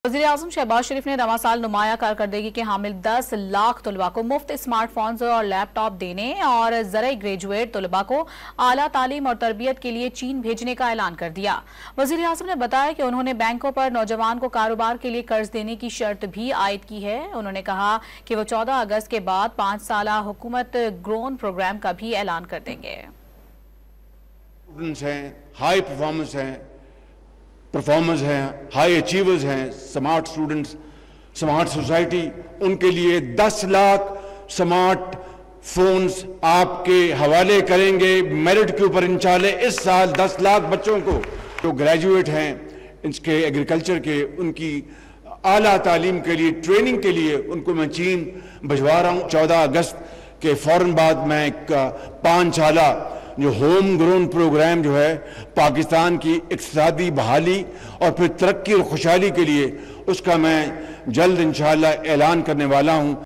वज़ीर-ए-आज़म शहबाज शरीफ ने रवां साल नुमाया कारकर्दगी के हामिल 10 लाख तलबा को मुफ्त स्मार्ट फोन्स और लैपटॉप देने और ज़राई ग्रेजुएट तलबा को आला तालीम और तरबियत के लिए चीन भेजने का ऐलान कर दिया। वज़ीर-ए-आज़म ने बताया कि उन्होंने बैंकों पर नौजवान को कारोबार के लिए कर्ज देने की शर्त भी आयद की है। उन्होंने कहा कि वो 14 अगस्त के बाद 5 साला हुकूमत ग्रोन प्रोग्राम का भी ऐलान कर देंगे। हाई परफॉर्मर्स हैं, हाई अचीवर्स हैं, स्मार्ट स्टूडेंट्स, स्मार्ट सोसाइटी, उनके लिए 10 लाख स्मार्ट फोन्स आपके हवाले करेंगे मेरिट के ऊपर इंशाल्लाह। इस साल 10 लाख बच्चों को जो ग्रेजुएट हैं इसके एग्रीकल्चर के, उनकी आला तालीम के लिए ट्रेनिंग के लिए उनको मैं चीन भिजवा रहा हूँ। 14 अगस्त के फौरन बाद मैं एक 5 साला जो होम ग्रोन प्रोग्राम जो है पाकिस्तान की इक़्तिसादी बहाली और फिर तरक्की और खुशहाली के लिए, उसका मैं जल्द इंशाअल्लाह ऐलान करने वाला हूँ।